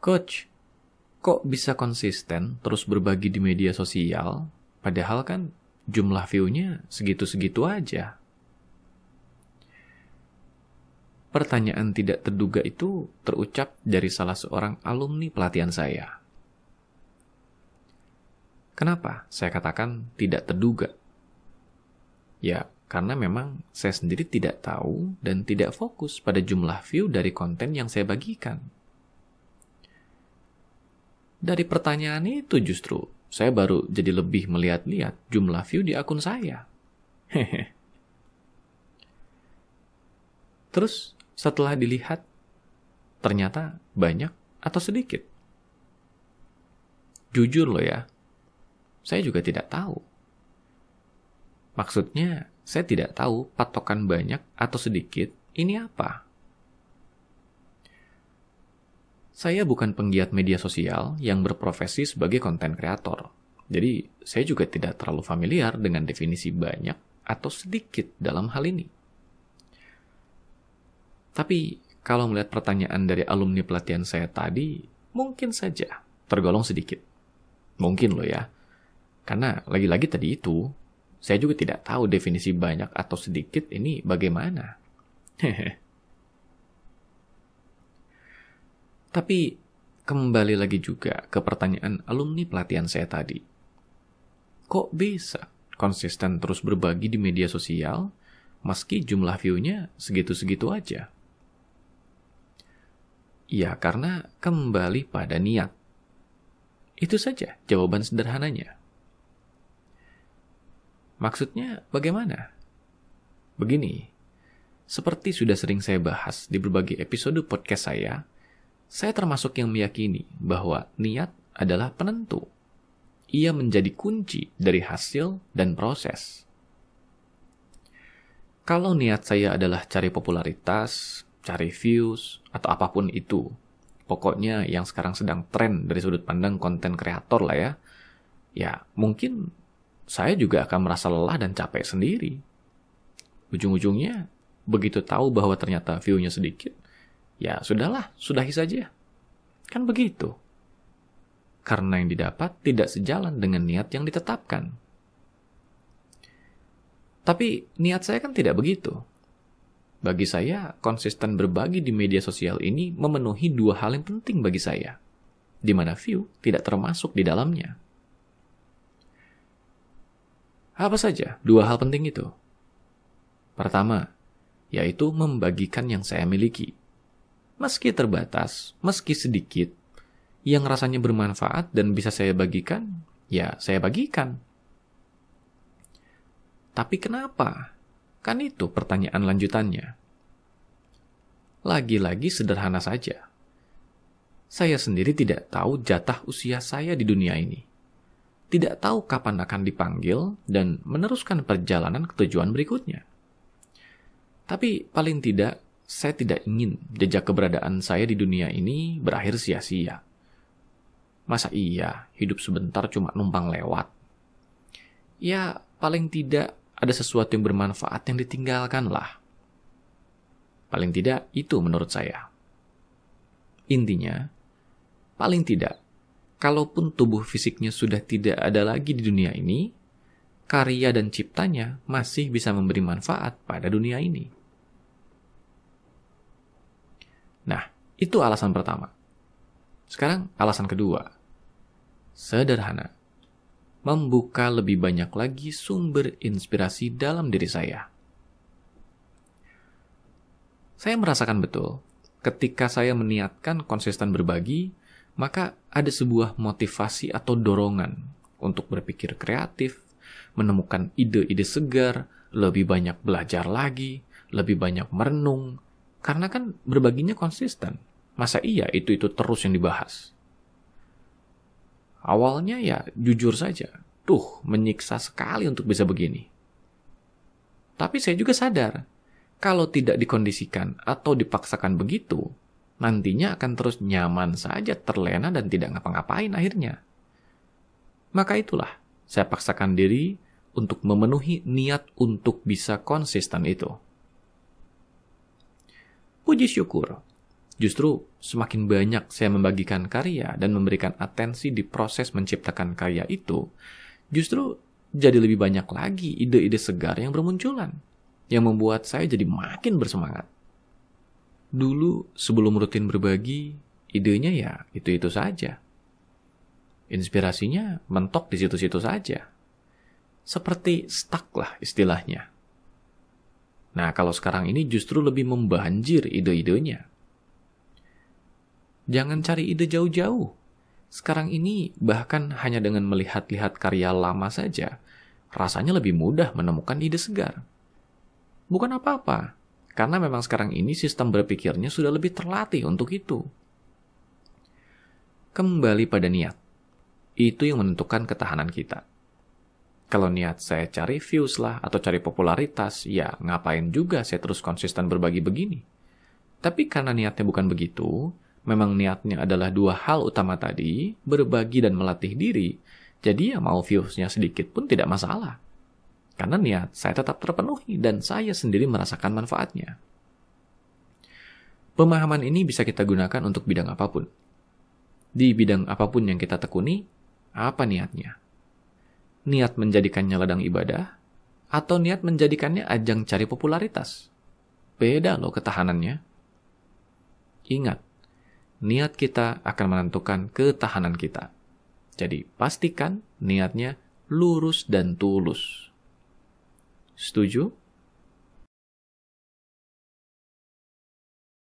Coach, kok bisa konsisten terus berbagi di media sosial, padahal kan jumlah view-nya segitu-segitu aja? Pertanyaan tidak terduga itu terucap dari salah seorang alumni pelatihan saya. Kenapa saya katakan tidak terduga? Ya, karena memang saya sendiri tidak tahu dan tidak fokus pada jumlah view dari konten yang saya bagikan. Dari pertanyaan itu justru, saya baru jadi lebih melihat-lihat jumlah view di akun saya. Hehe. Terus, setelah dilihat, ternyata banyak atau sedikit? Jujur loh ya, saya juga tidak tahu. Maksudnya, saya tidak tahu patokan banyak atau sedikit ini apa. Saya bukan penggiat media sosial yang berprofesi sebagai konten kreator. Jadi, saya juga tidak terlalu familiar dengan definisi banyak atau sedikit dalam hal ini. Tapi, kalau melihat pertanyaan dari alumni pelatihan saya tadi, mungkin saja tergolong sedikit. Mungkin loh ya. Karena lagi-lagi tadi itu, saya juga tidak tahu definisi banyak atau sedikit ini bagaimana. Tapi, kembali lagi juga ke pertanyaan alumni pelatihan saya tadi. Kok bisa konsisten terus berbagi di media sosial, meski jumlah view-nya segitu-segitu aja? Ya, karena kembali pada niat. Itu saja jawaban sederhananya. Maksudnya bagaimana? Begini, seperti sudah sering saya bahas di berbagai episode podcast saya termasuk yang meyakini bahwa niat adalah penentu. Ia menjadi kunci dari hasil dan proses. Kalau niat saya adalah cari popularitas, cari views, atau apapun itu, pokoknya yang sekarang sedang tren dari sudut pandang konten kreator lah ya, ya mungkin saya juga akan merasa lelah dan capek sendiri. Ujung-ujungnya, begitu tahu bahwa ternyata view-nya sedikit, ya sudahlah, sudahi saja. Kan begitu. Karena yang didapat tidak sejalan dengan niat yang ditetapkan. Tapi niat saya kan tidak begitu. Bagi saya, konsisten berbagi di media sosial ini memenuhi dua hal yang penting bagi saya, di mana view tidak termasuk di dalamnya. Apa saja dua hal penting itu? Pertama, yaitu membagikan yang saya miliki. Meski terbatas, meski sedikit, yang rasanya bermanfaat dan bisa saya bagikan, ya saya bagikan. Tapi kenapa? Kan itu pertanyaan lanjutannya. Lagi-lagi sederhana saja. Saya sendiri tidak tahu jatah usia saya di dunia ini. Tidak tahu kapan akan dipanggil dan meneruskan perjalanan ke tujuan berikutnya. Tapi paling tidak, saya tidak ingin jejak keberadaan saya di dunia ini berakhir sia-sia. Masa iya hidup sebentar cuma numpang lewat? Ya, paling tidak ada sesuatu yang bermanfaat yang ditinggalkan lah. Paling tidak, itu menurut saya. Intinya, paling tidak, kalaupun tubuh fisiknya sudah tidak ada lagi di dunia ini, karya dan ciptanya masih bisa memberi manfaat pada dunia ini. Nah, itu alasan pertama. Sekarang alasan kedua. Sederhana. Membuka lebih banyak lagi sumber inspirasi dalam diri saya. Saya merasakan betul, ketika saya meniatkan konsisten berbagi, maka ada sebuah motivasi atau dorongan untuk berpikir kreatif, menemukan ide-ide segar, lebih banyak belajar lagi, lebih banyak merenung, karena kan berbaginya konsisten. Masa iya itu terus yang dibahas? Awalnya ya jujur saja, menyiksa sekali untuk bisa begini. Tapi saya juga sadar, kalau tidak dikondisikan atau dipaksakan begitu, nantinya akan terus nyaman saja terlena dan tidak ngapa-ngapain akhirnya. Maka itulah, saya paksakan diri untuk memenuhi niat untuk bisa konsisten itu. Puji syukur, Justru semakin banyak saya membagikan karya dan memberikan atensi di proses menciptakan karya itu, justru jadi lebih banyak lagi ide-ide segar yang bermunculan, yang membuat saya jadi makin bersemangat. Dulu sebelum rutin berbagi, idenya ya itu-itu saja. Inspirasinya mentok di situ-situ saja. Seperti stuck lah istilahnya. Nah, kalau sekarang ini justru lebih membanjir ide-idenya. Jangan cari ide jauh-jauh. Sekarang ini bahkan hanya dengan melihat-lihat karya lama saja, rasanya lebih mudah menemukan ide segar. Bukan apa-apa, karena memang sekarang ini sistem berpikirnya sudah lebih terlatih untuk itu. Kembali pada niat. Itu yang menentukan ketahanan kita. Kalau niat saya cari views lah atau cari popularitas, ya ngapain juga saya terus konsisten berbagi begini. Tapi karena niatnya bukan begitu, memang niatnya adalah dua hal utama tadi, berbagi dan melatih diri, jadi ya mau viewsnya sedikit pun tidak masalah. Karena niat saya tetap terpenuhi dan saya sendiri merasakan manfaatnya. Pemahaman ini bisa kita gunakan untuk bidang apapun. Di bidang apapun yang kita tekuni, apa niatnya? Niat menjadikannya ladang ibadah, atau niat menjadikannya ajang cari popularitas? Beda loh ketahanannya. Ingat, niat kita akan menentukan ketahanan kita. Jadi pastikan niatnya lurus dan tulus. Setuju?